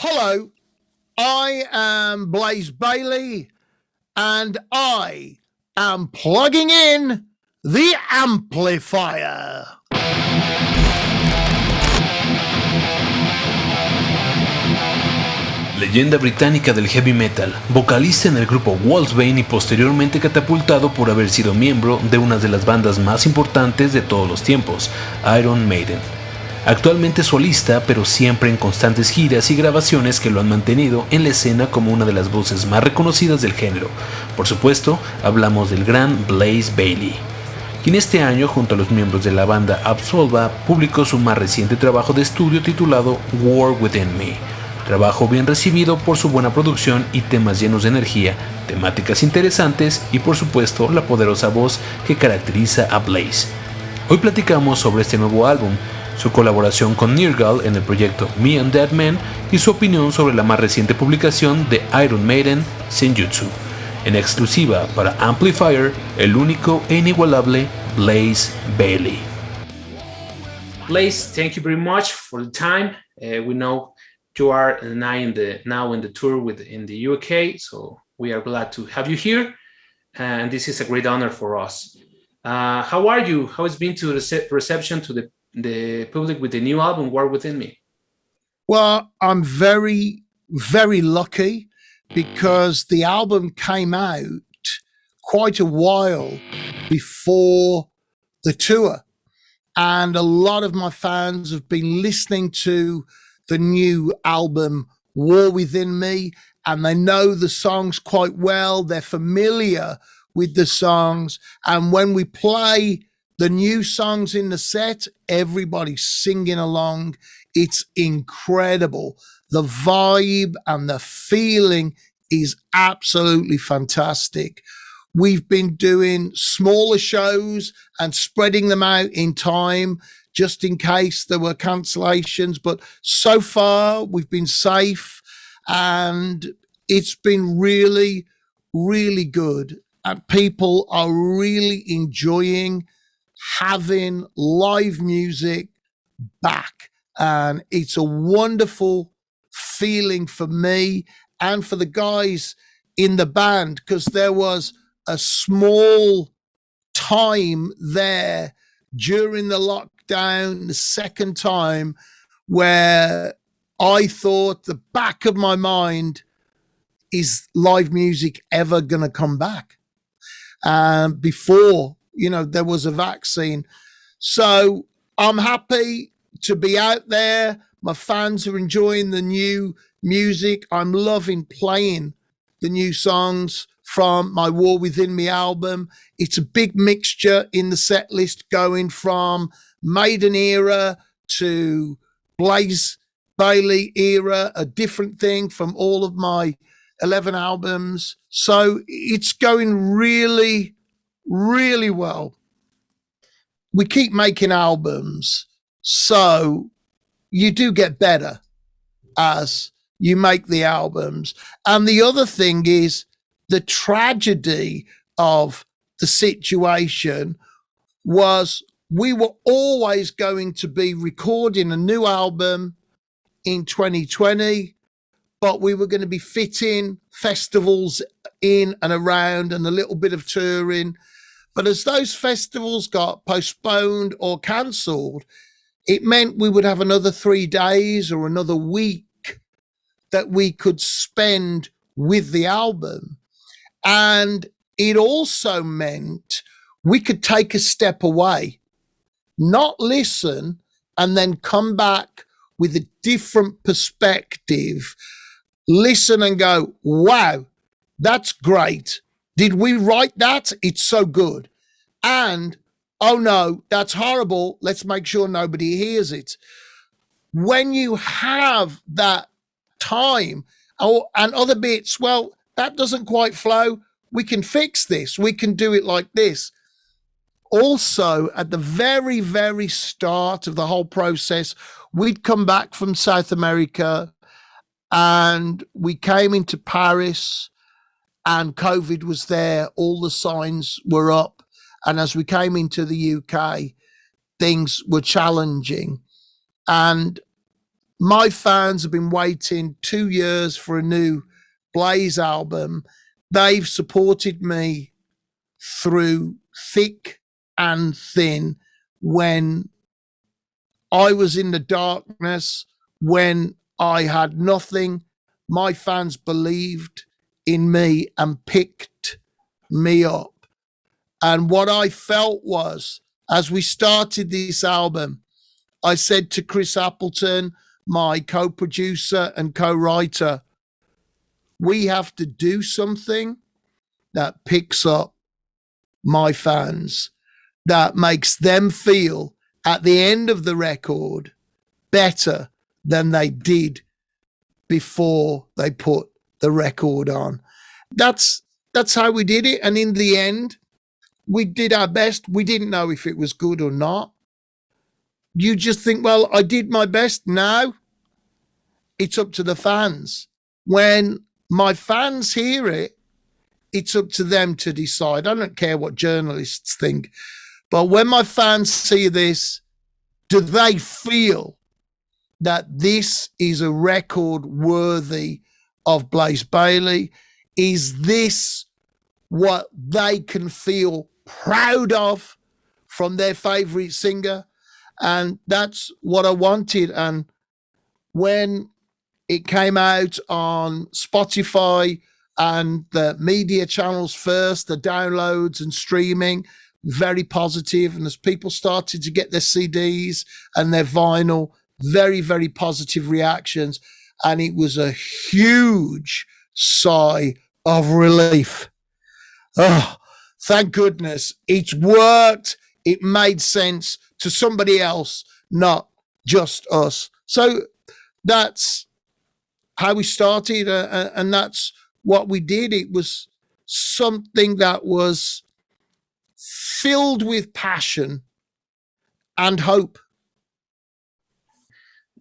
Hello, I am Blaze Bayley, and I am plugging in the Amplifire. Leyenda británica del heavy metal, vocalista en el grupo Wolfsbane y posteriormente catapultado por haber sido miembro de una de las bandas más importantes de todos los tiempos, Iron Maiden. Actualmente solista, pero siempre en constantes giras y grabaciones que lo han mantenido en la escena como una de las voces más reconocidas del género. Por supuesto, hablamos del gran Blaze Bayley, quien este año, junto a los miembros de la banda Absolva, publicó su más reciente trabajo de estudio titulado War Within Me. Trabajo bien recibido por su buena producción y temas llenos de energía, temáticas interesantes y por supuesto la poderosa voz que caracteriza a Blaze. Hoy platicamos sobre este nuevo álbum, su colaboración con Nergal en el proyecto Me and That Man y su opinión sobre la más reciente publicación de Iron Maiden, Senjutsu. En exclusiva para Amplifire, el único e inigualable Blaze Bayley. Blaze, thank you very much for the time. We know you are now in the tour in the UK, so we are glad to have you here, and this is a great honor for us. How are you? How has been to the reception to the public with the new album, War Within Me? Well, I'm very, very lucky because the album came out quite a while before the tour, and a lot of my fans have been listening to the new album War Within Me, and they know the songs quite well. They're familiar with the songs, and when we play the new songs in the set, everybody's singing along. It's incredible. The vibe and the feeling is absolutely fantastic. We've been doing smaller shows and spreading them out in time just in case there were cancellations. But so far, we've been safe and it's been really, really good. And people are really enjoying having live music back. And it's a wonderful feeling for me and for the guys in the band, because there was a small time there during the lockdown, the second time, where I thought the back of my mind, is live music ever going to come back? Before, there was a vaccine. So I'm happy to be out there. My fans are enjoying the new music. I'm loving playing the new songs from my War Within Me album. It's a big mixture in the set list, going from Maiden era to Blaze Bayley era, a different thing from all of my 11 albums. So it's going really, really well. We keep making albums, so you do get better as you make the albums. And the other thing is, the tragedy of the situation was we were always going to be recording a new album in 2020, but we were going to be fitting festivals in and around and a little bit of touring. But as those festivals got postponed or cancelled, it meant we would have another 3 days or another week that we could spend with the album. And it also meant we could take a step away, not listen, and then come back with a different perspective, listen and go, wow, that's great. Did we write that? It's so good. And, oh no, that's horrible. Let's make sure nobody hears it. When you have that time and other bits, well, that doesn't quite flow. We can fix this. We can do it like this. Also, at the very, very start of the whole process, we'd come back from South America and we came into Paris and COVID was there. All the signs were up. And as we came into the UK, things were challenging. And my fans have been waiting 2 years for a new Blaze album. They've supported me through thick and thin when I was in the darkness, when I had nothing. My fans believed in me and picked me up. And what I felt was, as we started this album, I said to Chris Appleton, my co-producer and co-writer, we have to do something that picks up my fans, that makes them feel at the end of the record better than they did before they put the record on. That's how we did it. And in the end, we did our best. We didn't know if it was good or not. You just think, well, I did my best. Now it's up to the fans. When my fans hear it, it's up to them to decide. I don't care what journalists think. But when my fans see this, do they feel that this is a record worthy of Blaze Bayley? Is this what they can feel proud of from their favorite singer? And that's what I wanted. And when it came out on Spotify and the media channels first, the downloads and streaming, very positive. And as people started to get their CDs and their vinyl, very, very positive reactions. And it was a huge sigh of relief. Oh, thank goodness it worked. It made sense to somebody else, not just us. So that's how we started, and that's what we did. It was something that was filled with passion and hope.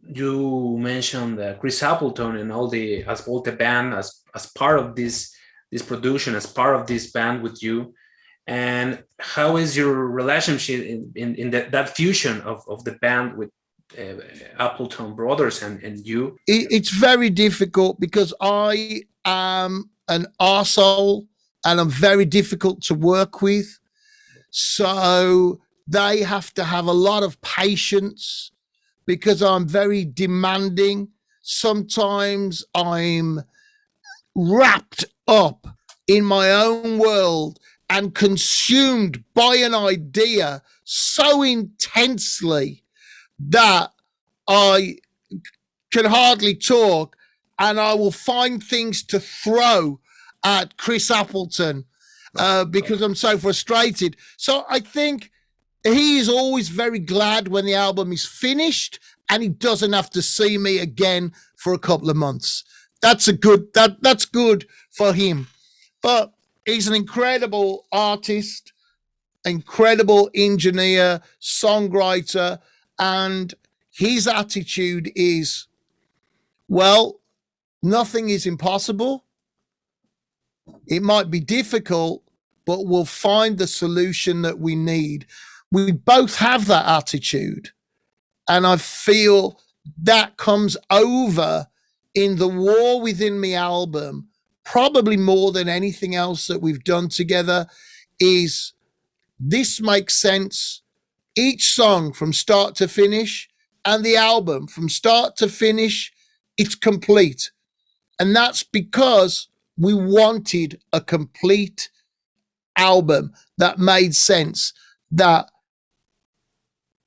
You mentioned Chris Appleton and all the Asbolte band as part of this production, as part of this band with you. And how is your relationship in that fusion of the band with Appleton brothers and you? It's very difficult because I am an arsehole and I'm very difficult to work with. So they have to have a lot of patience because I'm very demanding. Sometimes I'm wrapped up in my own world and consumed by an idea so intensely that I can hardly talk, and I will find things to throw at Chris Appleton because I'm so frustrated. So I think he is always very glad when the album is finished and he doesn't have to see me again for a couple of months. That's good for him. But he's an incredible artist, incredible engineer, songwriter, and his attitude is, well, nothing is impossible. It might be difficult, but we'll find the solution that we need. We both have that attitude. And I feel that comes over in the War Within Me album, probably more than anything else that we've done together, is this makes sense. Each song from start to finish, and the album from start to finish, it's complete. And that's because we wanted a complete album that made sense, that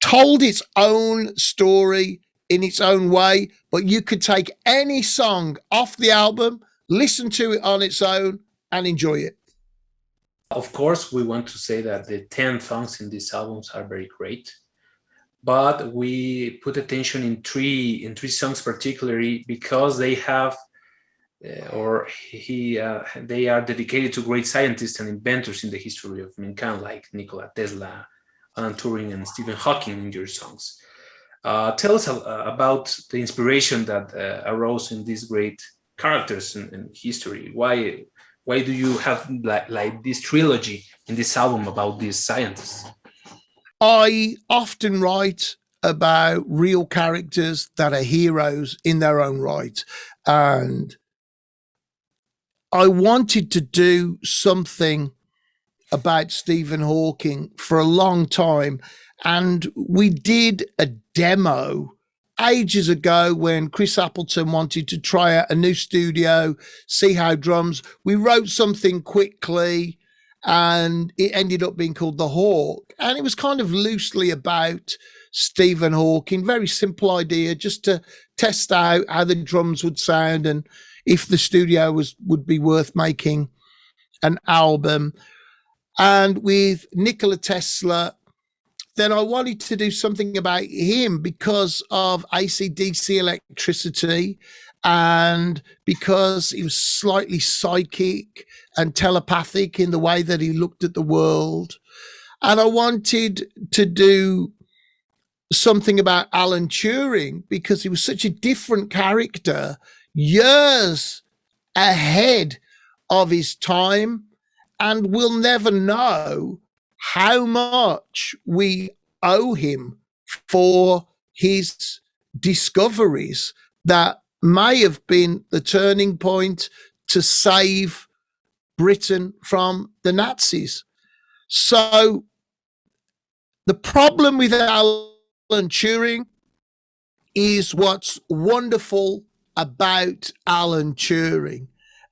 told its own story in its own way, but you could take any song off the album, listen to it on its own, and enjoy it. Of course, we want to say that the 10 songs in these albums are very great, but we put attention in three songs particularly because they have, they are dedicated to great scientists and inventors in the history of mankind, like Nikola Tesla, Alan Turing, and Stephen Hawking in your songs. Tell us about the inspiration that arose in these great characters in history. Why do you have like this trilogy in this album about these scientists? I often write about real characters that are heroes in their own right. And I wanted to do something about Stephen Hawking for a long time. And we did a demo ages ago when Chris Appleton wanted to try out a new studio, see how drums. We wrote something quickly and it ended up being called The Hawk. And it was kind of loosely about Stephen Hawking, very simple idea, just to test out how the drums would sound and if the studio would be worth making an album. And with Nikola Tesla, then I wanted to do something about him because of AC/DC electricity and because he was slightly psychic and telepathic in the way that he looked at the world. And I wanted to do something about Alan Turing because he was such a different character, years ahead of his time, and we'll never know how much we owe him for his discoveries that may have been the turning point to save Britain from the Nazis. So the problem with Alan Turing is what's wonderful about Alan Turing,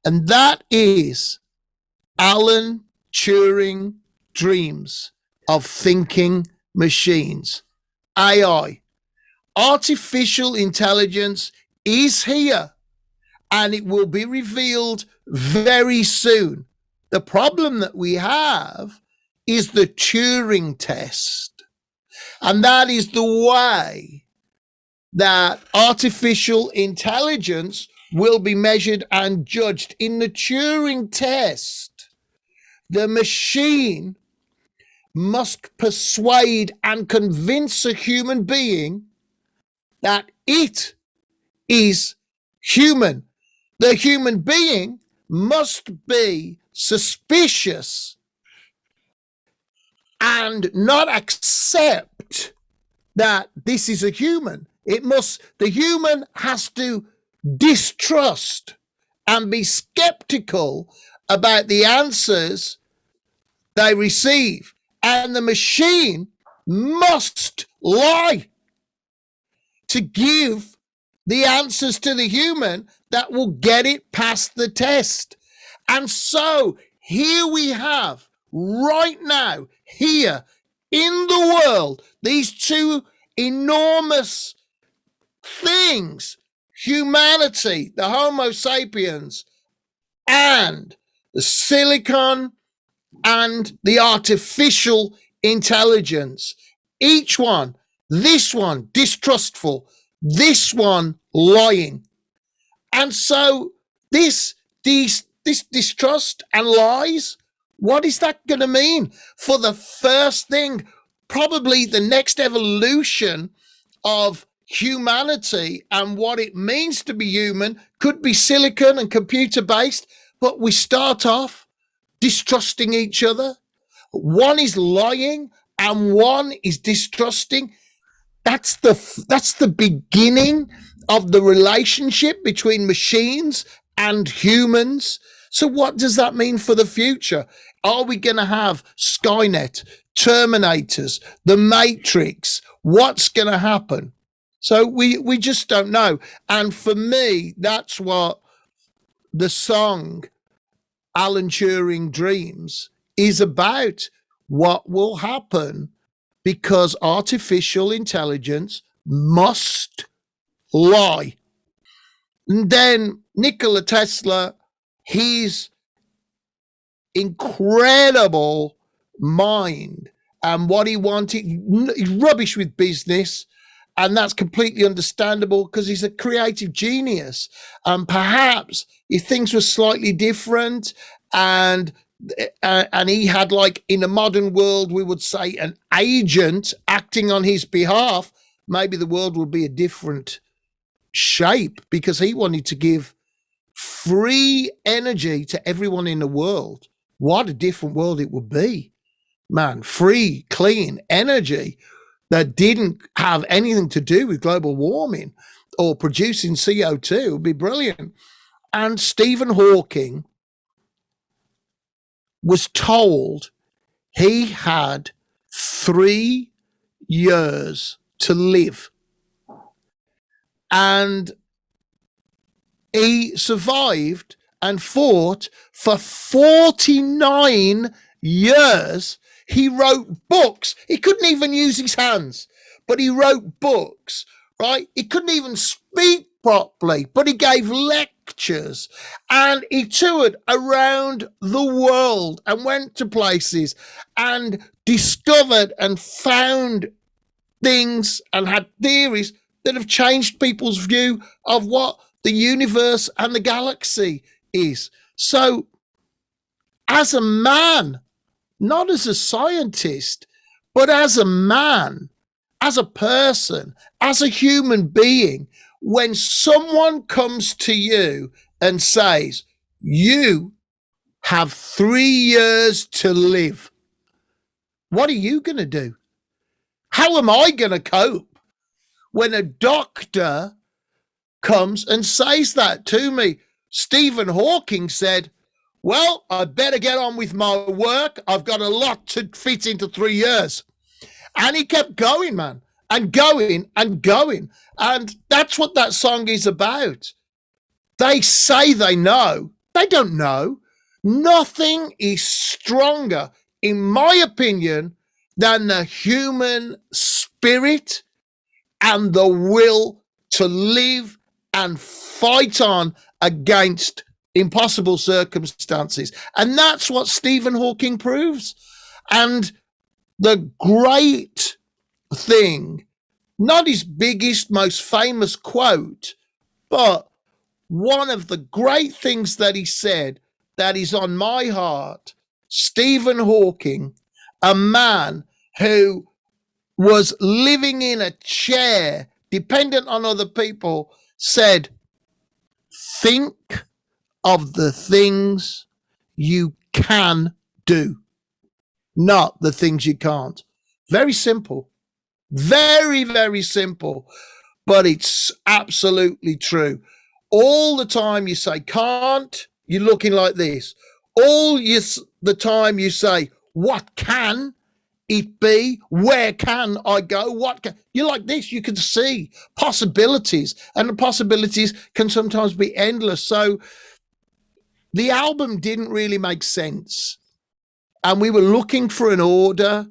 and that is Alan Turing dreams of thinking machines. AI, artificial intelligence, is here and it will be revealed very soon. The problem that we have is the Turing test, and that is the way that artificial intelligence will be measured and judged. In the Turing test, the machine must persuade and convince a human being that it is human. The human being must be suspicious and not accept that this is a human. The human has to distrust and be skeptical about the answers they receive. And the machine must lie to give the answers to the human that will get it past the test. And so here we have right now, here in the world, these two enormous things, humanity, the Homo sapiens, and the silicon and the artificial intelligence. Each one, this one distrustful, this one lying. And so this distrust and lies, what is that going to mean for the first thing, probably the next evolution of humanity and what it means to be human? Could be silicon and computer based, but we start off distrusting each other. One is lying and one is distrusting. That's the beginning of the relationship between machines and humans. So what does that mean for the future? Are we going to have Skynet, Terminators, the Matrix? What's going to happen? So we just don't know. And for me, that's what the song Alan Turing Dreams is about. What will happen because artificial intelligence must lie. And then Nikola Tesla, his incredible mind and what he wanted, he's rubbish with business, and that's completely understandable because he's a creative genius. And perhaps if things were slightly different and he had, like in a modern world, we would say an agent acting on his behalf, maybe the world would be a different shape because he wanted to give free energy to everyone in the world. What a different world it would be, man. Free, clean energy. that didn't have anything to do with global warming or producing CO2. It would be brilliant. And Stephen Hawking was told he had 3 years to live. And he survived and fought for 49 years. He wrote books. He couldn't even use his hands, but he wrote books, right? He couldn't even speak properly, but he gave lectures and he toured around the world and went to places and discovered and found things and had theories that have changed people's view of what the universe and the galaxy is. So as a man, not as a scientist, but as a man, as a person, as a human being, when someone comes to you and says, you have 3 years to live, what are you going to do? How am I going to cope when a doctor comes and says that to me? Stephen Hawking said, well, I better get on with my work. I've got a lot to fit into 3 years. And he kept going, man, and going and going. And that's what that song is about. They say they know. They don't know. Nothing is stronger, in my opinion, than the human spirit and the will to live and fight on against impossible circumstances. And that's what Stephen Hawking proves. And the great thing, not his biggest, most famous quote, but one of the great things that he said that is on my heart, Stephen Hawking, a man who was living in a chair, dependent on other people, said, think of the things you can do, not the things you can't. Very simple. Very, very simple. But it's absolutely true. All the time you say can't, you're looking like this. The time you say, what can it be? Where can I go? You're like this. You can see possibilities, and the possibilities can sometimes be endless. So the album didn't really make sense. And we were looking for an order.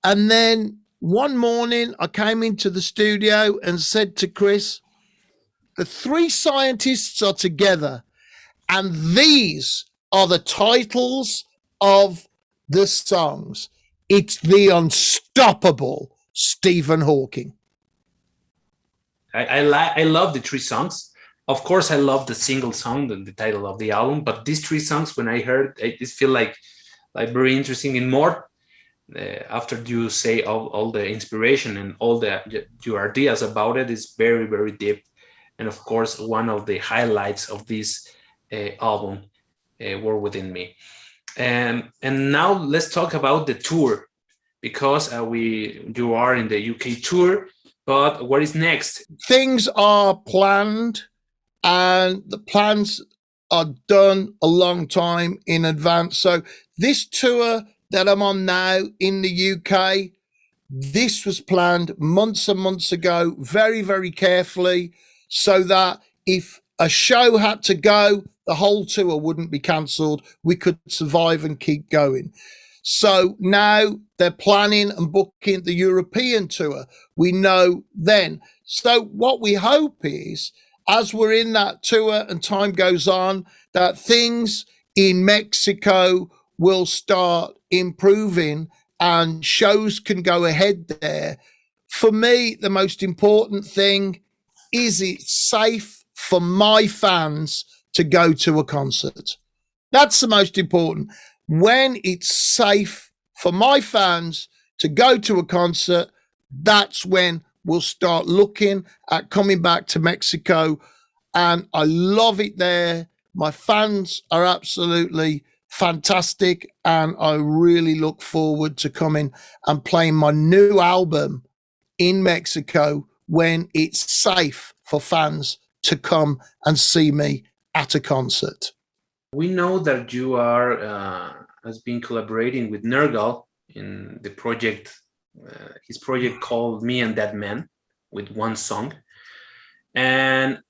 And then one morning I came into the studio and said to Chris, the 3 scientists are together, and these are the titles of the songs. It's the unstoppable Stephen Hawking. I love the 3 songs. Of course, I love the single song, the title of the album, but these 3 songs, when I heard, I just feel like very interesting and more. After you say all the inspiration and all your ideas about it is very, very deep. And of course, one of the highlights of this album were within me. And now let's talk about the tour, because you are in the UK tour, but what is next? Things are planned, and the plans are done a long time in advance. So this tour that I'm on now in the UK, this was planned months and months ago, very, very carefully, so that if a show had to go, the whole tour wouldn't be cancelled. We could survive and keep going. So now they're planning and booking the European tour. We know then. So what we hope is, as we're in that tour and time goes on, that things in Mexico will start improving and shows can go ahead there. For me, the most important thing is it's safe for my fans to go to a concert. That's the most important. When it's safe for my fans to go to a concert, that's when we'll start looking at coming back to Mexico. And I love it there. My fans are absolutely fantastic, and I really look forward to coming and playing my new album in Mexico when it's safe for fans to come and see me at a concert. We know that you has been collaborating with Nergal in the project, his project called Me and That Man, with one song, and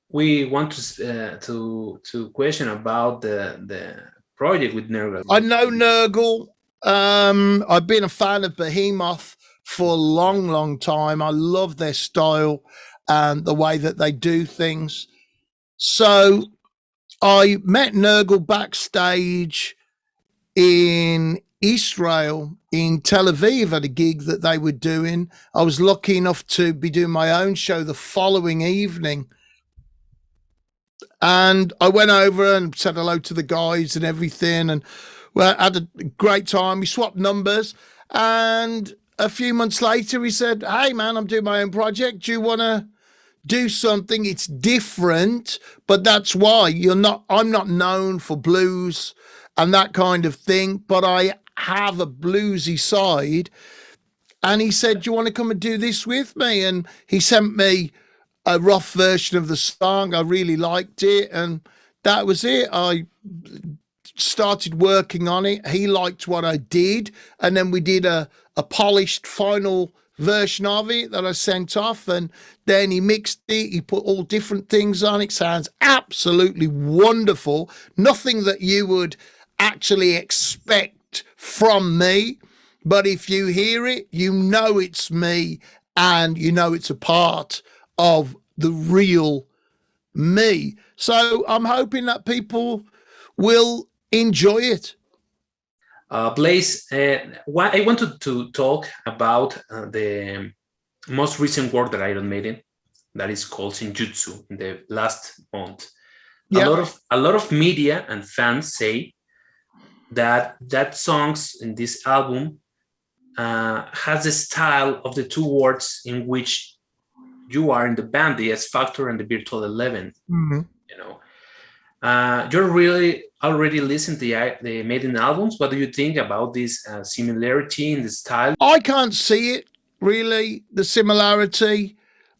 we want to question about the project with Nergal. I know Nergal. I've been a fan of Behemoth for a long, long time. I love their style and the way that they do things. So I met Nergal backstage in Israel, in Tel Aviv, at a gig that they were doing. I was lucky enough to be doing my own show the following evening. And I went over and said hello to the guys and everything, and well, had a great time. We swapped numbers, and a few months later he said, "Hey man, I'm doing my own project. Do you want to do something? It's different, but that's why I'm not known for blues and that kind of thing, but I have a bluesy side." And he said, "Do you want to come and do this with me?" And he sent me a rough version of the song. I really liked it, and that was it. I started working on it. He liked what I did, and then we did a polished final version of it that I sent off, and then he mixed it. He put all different things on it. Sounds absolutely wonderful. Nothing that you would actually expect from me, but if you hear it, you know it's me, and you know it's a part of the real me. So I'm hoping that people will enjoy it. Blaze, I wanted to talk about the most recent work that Iron Maiden, that is called Sinjutsu, in the last month. Yeah. A lot of media and fans say that songs in this album has the style of the two words in which you are in the band, the S Factor and the Virtual 11. Mm-hmm. You know, you're really already listened to the Maiden albums. What do you think about this similarity in the style? I can't see it really, the similarity.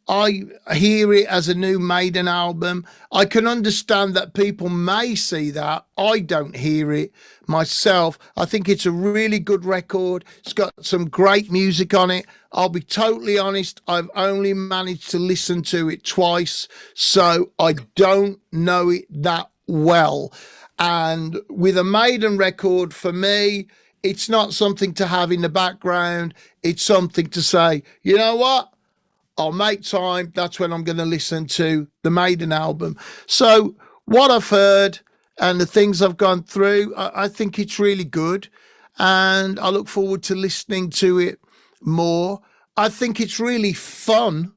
I hear it as a new Maiden album. I can understand that people may see that. I don't hear it myself. I think it's a really good record. It's got some great music on it. I'll be totally honest, I've only managed to listen to it twice, so I don't know it that well. And with a Maiden record, for me, it's not something to have in the background. It's something to say, you know what? I'll make time. That's when I'm going to listen to the Maiden album. So what I've heard and the things I've gone through, I think it's really good. And I look forward to listening to it more. I think it's really fun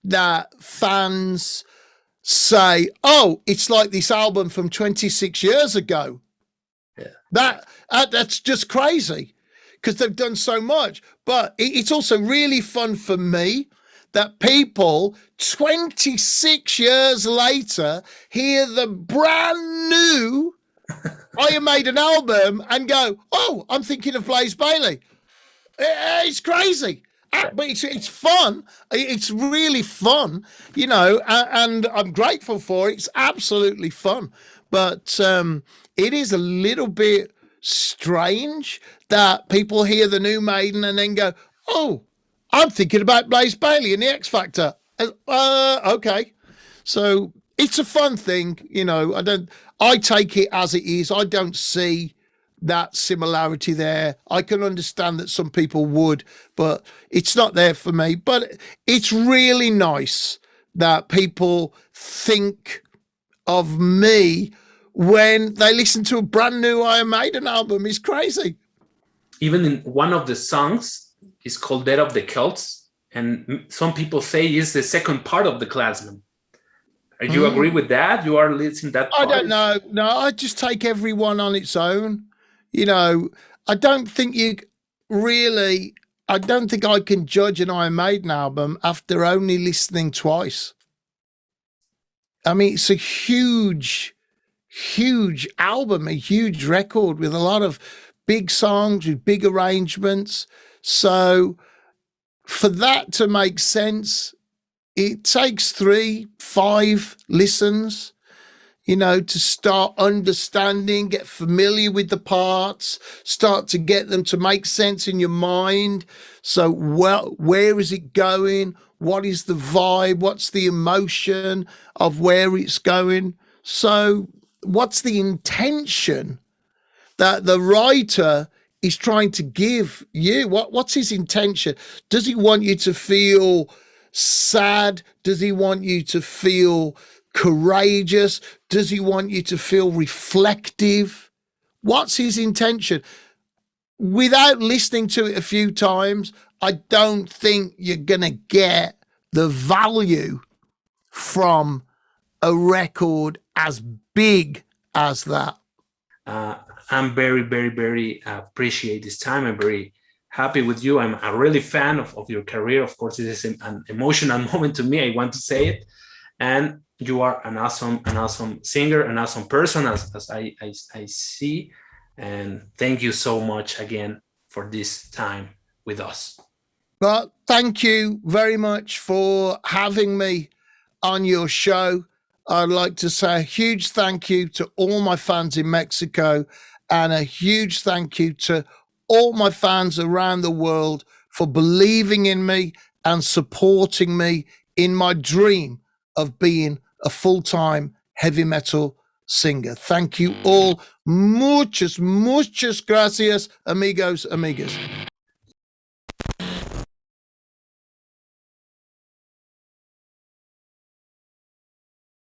that fans say, oh, it's like this album from 26 years ago. Yeah. That's just crazy because they've done so much. But it's also really fun for me that people 26 years later hear the brand new Iron Maiden album and go, oh, I'm thinking of Blaze Bayley. It's crazy. But it's fun. It's really fun, you know, and I'm grateful for it. It's absolutely fun. But it is a little bit strange that people hear the new Maiden and then go, oh, I'm thinking about Blaze Bayley and the X Factor. Okay. So it's a fun thing, you know. I take it as it is. I don't see that similarity there. I can understand that some people would, but it's not there for me. But it's really nice that people think of me when they listen to a brand new Iron Maiden album. It's crazy. Even in one of the songs, it's called Dead of the Celts, and some people say it's the second part of the Klansman. Do you agree with that? You are listening to that part? I don't know. No, I just take everyone on its own. You know, I don't think I can judge an Iron Maiden album after only listening twice. I mean, it's a huge huge album, a huge record with a lot of big songs, with big arrangements. So for that to make sense, it takes 3, 5 listens, you know, to start understanding, get familiar with the parts, start to get them to make sense in your mind. So, well, where is it going? What is the vibe? What's the emotion of where it's going? So, what's the intention that the writer is trying to give you? What's his intention? Does he want you to feel sad? Does he want you to feel courageous? Does he want you to feel reflective? What's his intention? Without listening to it a few times, I don't think you're going to get the value from a record as big as that. I'm very, very, very appreciate this time. I'm very happy with you. I'm a really fan of your career. Of course, it is an emotional moment to me. I want to say it. And you are an awesome singer, an awesome person, as I see. And thank you so much again for this time with us. But thank you very much for having me on your show. I'd like to say a huge thank you to all my fans in Mexico and a huge thank you to all my fans around the world for believing in me and supporting me in my dream of being a full-time heavy metal singer. Thank you all. Muchas gracias, amigos, amigas.